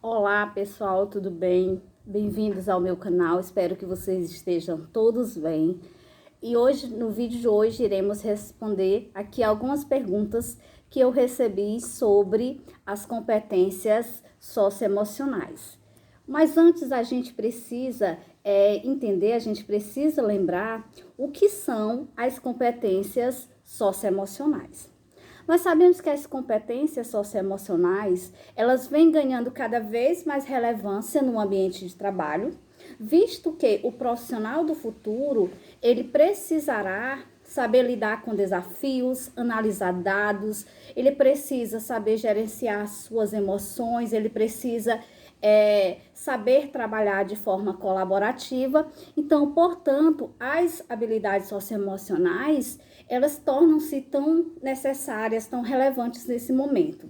Olá pessoal, tudo bem? Bem-vindos ao meu canal, espero que vocês estejam todos bem. E hoje, no vídeo de hoje, iremos responder aqui algumas perguntas que eu recebi sobre as competências socioemocionais. Mas antes a gente precisa entender, a gente precisa lembrar o que são as competências socioemocionais. Nós sabemos que as competências socioemocionais, elas vêm ganhando cada vez mais relevância no ambiente de trabalho, visto que o profissional do futuro, ele precisará saber lidar com desafios, analisar dados, ele precisa saber gerenciar suas emoções, ele precisa saber trabalhar de forma colaborativa. Então, portanto, as habilidades socioemocionais, elas tornam-se tão necessárias, tão relevantes nesse momento.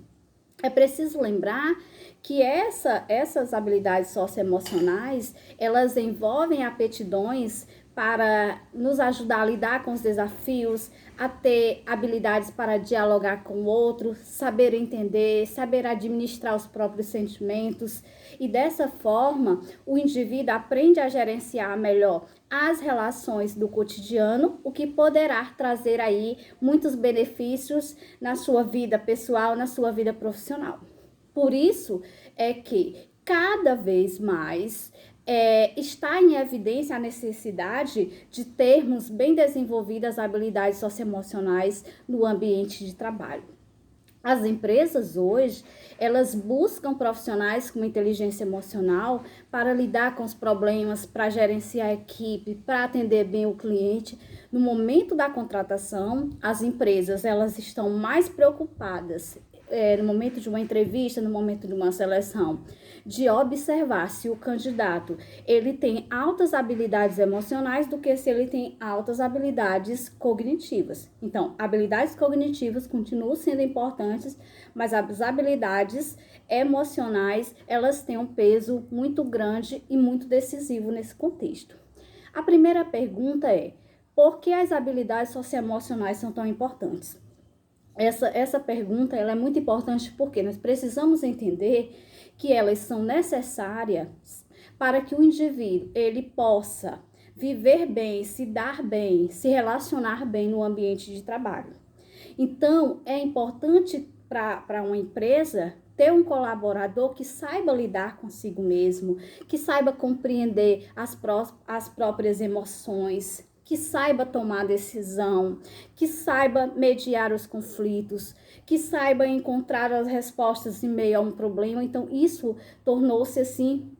É preciso lembrar que essas habilidades socioemocionais, elas envolvem aptidões para nos ajudar a lidar com os desafios, a ter habilidades para dialogar com o outro, saber entender, saber administrar os próprios sentimentos. E dessa forma, o indivíduo aprende a gerenciar melhor as relações do cotidiano, o que poderá trazer aí muitos benefícios na sua vida pessoal, na sua vida profissional. Por isso é que cada vez mais está em evidência a necessidade de termos bem desenvolvidas habilidades socioemocionais no ambiente de trabalho. As empresas hoje, elas buscam profissionais com inteligência emocional para lidar com os problemas, para gerenciar a equipe, para atender bem o cliente. No momento da contratação, as empresas, elas estão mais preocupadas no momento de uma entrevista, no momento de uma seleção, de observar se o candidato ele tem altas habilidades emocionais do que se ele tem altas habilidades cognitivas. Então, habilidades cognitivas continuam sendo importantes, mas as habilidades emocionais, elas têm um peso muito grande e muito decisivo nesse contexto. A primeira pergunta é: por que as habilidades socioemocionais são tão importantes? Essa pergunta ela é muito importante porque nós precisamos entender que elas são necessárias para que o indivíduo ele possa viver bem, se dar bem, se relacionar bem no ambiente de trabalho. Então, é importante para uma empresa ter um colaborador que saiba lidar consigo mesmo, que saiba compreender as próprias emoções, que saiba tomar decisão, que saiba mediar os conflitos, que saiba encontrar as respostas em meio a um problema. Então, isso tornou-se, assim,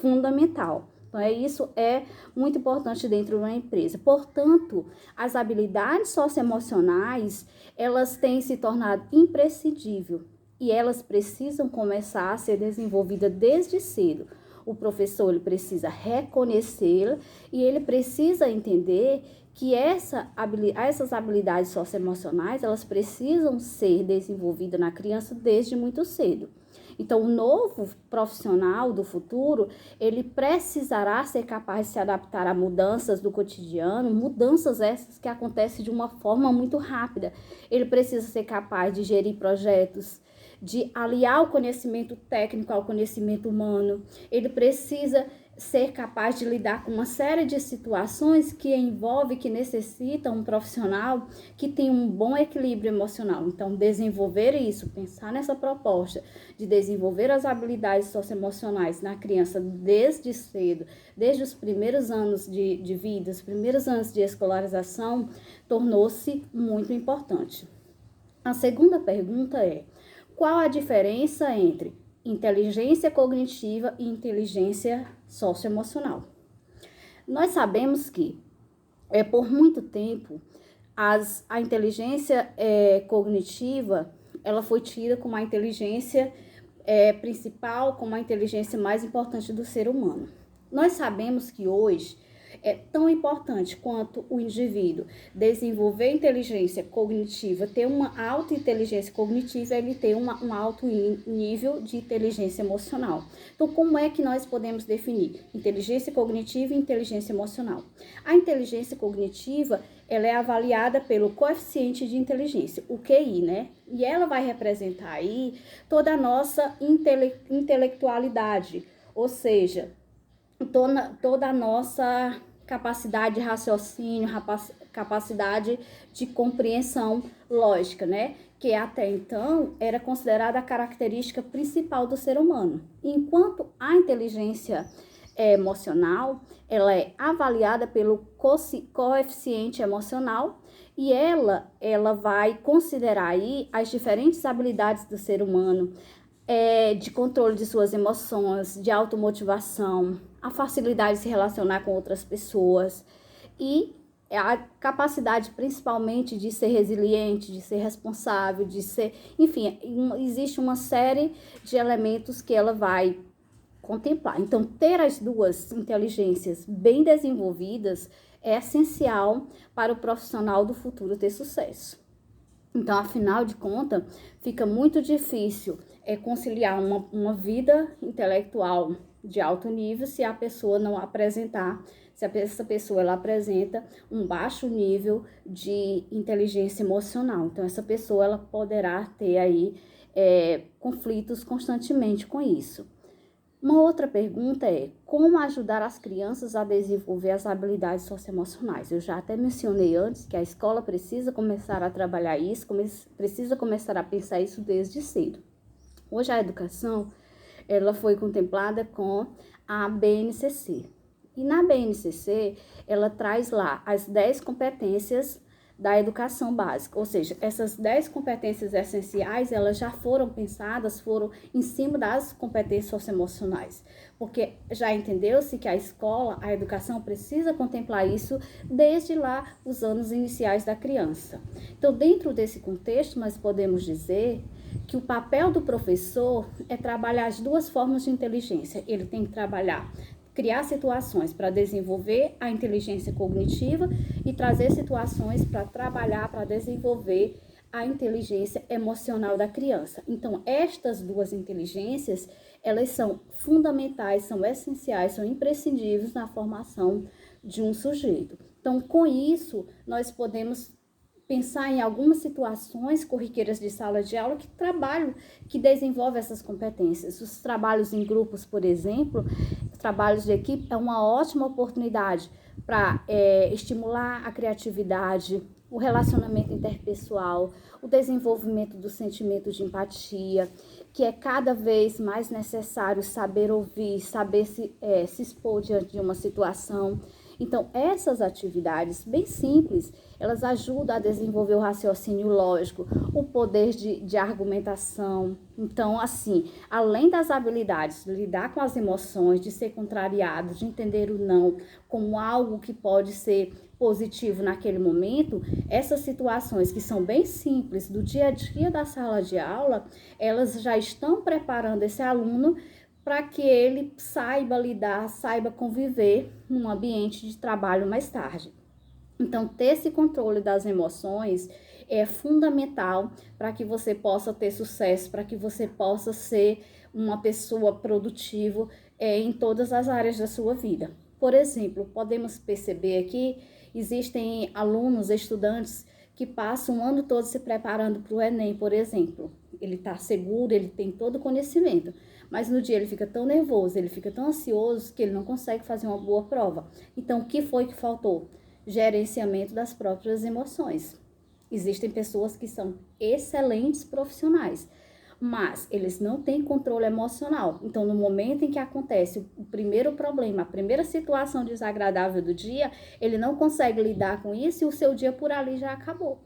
fundamental. Então, isso é muito importante dentro de uma empresa. Portanto, as habilidades socioemocionais, elas têm se tornado imprescindíveis e elas precisam começar a ser desenvolvidas desde cedo. O professor ele precisa reconhecê-la e ele precisa entender que essas habilidades socioemocionais, elas precisam ser desenvolvidas na criança desde muito cedo. Então, o novo profissional do futuro, ele precisará ser capaz de se adaptar a mudanças do cotidiano, mudanças essas que acontecem de uma forma muito rápida. Ele precisa ser capaz de gerir projetos, de aliar o conhecimento técnico ao conhecimento humano. Ele precisa ser capaz de lidar com uma série de situações que envolve, que necessitam um profissional que tem um bom equilíbrio emocional. Então, desenvolver isso, pensar nessa proposta de desenvolver as habilidades socioemocionais na criança desde cedo, desde os primeiros anos de vida, os primeiros anos de escolarização, tornou-se muito importante. A segunda pergunta é: qual a diferença entre inteligência cognitiva e inteligência socioemocional? Nós sabemos que, por muito tempo, a inteligência cognitiva, ela foi tida como a inteligência principal, como a inteligência mais importante do ser humano. Nós sabemos que hoje é tão importante quanto o indivíduo desenvolver inteligência cognitiva, ter uma alta inteligência cognitiva, ele ter um alto nível de inteligência emocional. Então, como é que nós podemos definir inteligência cognitiva e inteligência emocional? A inteligência cognitiva, ela é avaliada pelo coeficiente de inteligência, o QI, né? E ela vai representar aí toda a nossa intelectualidade, ou seja, toda a nossa capacidade de raciocínio, capacidade de compreensão lógica, né? Que até então era considerada a característica principal do ser humano. Enquanto a inteligência emocional, ela é avaliada pelo coeficiente emocional e ela vai considerar aí as diferentes habilidades do ser humano, de controle de suas emoções, de automotivação, a facilidade de se relacionar com outras pessoas e a capacidade principalmente de ser resiliente, de ser responsável, de ser... Enfim, existe uma série de elementos que ela vai contemplar. Então, ter as duas inteligências bem desenvolvidas é essencial para o profissional do futuro ter sucesso. Então, afinal de contas, fica muito difícil conciliar uma vida intelectual de alto nível se a pessoa não apresentar, se essa pessoa ela apresenta um baixo nível de inteligência emocional. Então, essa pessoa ela poderá ter aí conflitos constantemente com isso. Uma outra pergunta é, como ajudar as crianças a desenvolver as habilidades socioemocionais? Eu já até mencionei antes que a escola precisa começar a trabalhar isso, precisa começar a pensar isso desde cedo. Hoje a educação, ela foi contemplada com a BNCC. E na BNCC, ela traz lá as 10 competências da educação básica, ou seja, essas 10 competências essenciais, elas já foram pensadas, foram em cima das competências socioemocionais, porque já entendeu-se que a escola, a educação precisa contemplar isso desde lá os anos iniciais da criança. Então, dentro desse contexto, nós podemos dizer que o papel do professor é trabalhar as duas formas de inteligência. Ele tem que criar situações para desenvolver a inteligência cognitiva e trazer situações para trabalhar, para desenvolver a inteligência emocional da criança. Então, estas duas inteligências, elas são fundamentais, são essenciais, são imprescindíveis na formação de um sujeito. Então, com isso, nós podemos pensar em algumas situações corriqueiras de sala de aula que desenvolvem essas competências. Os trabalhos em grupos, por exemplo, trabalhos de equipe é uma ótima oportunidade para estimular a criatividade, o relacionamento interpessoal, o desenvolvimento do sentimento de empatia, que é cada vez mais necessário saber ouvir, saber se expor diante de uma situação. Então, essas atividades bem simples, elas ajudam a desenvolver o raciocínio lógico, o poder de argumentação. Então, assim, além das habilidades de lidar com as emoções, de ser contrariado, de entender o não como algo que pode ser positivo naquele momento, essas situações que são bem simples do dia a dia da sala de aula, elas já estão preparando esse aluno para que ele saiba lidar, saiba conviver num ambiente de trabalho mais tarde. Então, ter esse controle das emoções é fundamental para que você possa ter sucesso, para que você possa ser uma pessoa produtiva em todas as áreas da sua vida. Por exemplo, podemos perceber aqui, existem alunos, estudantes que passam o ano todo se preparando para o Enem, por exemplo. Ele está seguro, ele tem todo o conhecimento, mas no dia ele fica tão nervoso, ele fica tão ansioso que ele não consegue fazer uma boa prova. Então, o que foi que faltou? Gerenciamento das próprias emoções. Existem pessoas que são excelentes profissionais, mas eles não têm controle emocional. Então, no momento em que acontece o primeiro problema, a primeira situação desagradável do dia, ele não consegue lidar com isso e o seu dia por ali já acabou.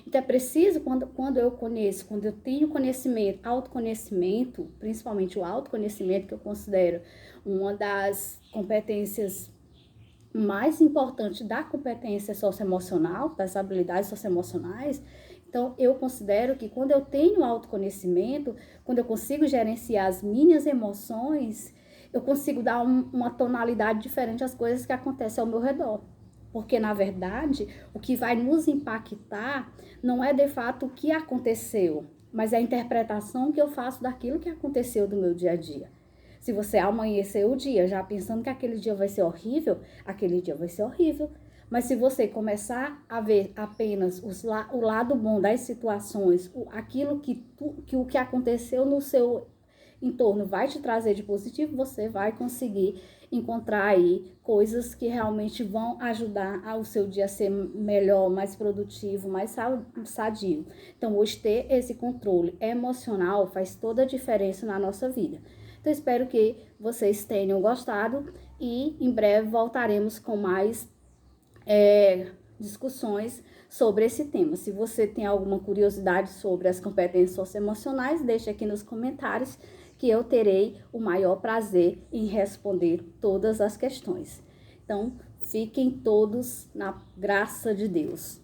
Então, é preciso, quando eu tenho conhecimento, autoconhecimento, principalmente o autoconhecimento, que eu considero uma das competências mais importantes da competência socioemocional, das habilidades socioemocionais. Então, eu considero que quando eu tenho autoconhecimento, quando eu consigo gerenciar as minhas emoções, eu consigo dar uma tonalidade diferente às coisas que acontecem ao meu redor. Porque, na verdade, o que vai nos impactar não é de fato o que aconteceu, mas é a interpretação que eu faço daquilo que aconteceu do meu dia a dia. Se você amanhecer o dia já pensando que aquele dia vai ser horrível, aquele dia vai ser horrível. Mas se você começar a ver apenas o lado bom das situações, aquilo que o que aconteceu no seu entorno vai te trazer de positivo, você vai conseguir encontrar aí coisas que realmente vão ajudar ao seu dia a ser melhor, mais produtivo, mais sadio. Então, hoje ter esse controle emocional faz toda a diferença na nossa vida. Então, espero que vocês tenham gostado e em breve voltaremos com mais discussões sobre esse tema. Se você tem alguma curiosidade sobre as competências socioemocionais, deixe aqui nos comentários que eu terei o maior prazer em responder todas as questões. Então, fiquem todos na graça de Deus.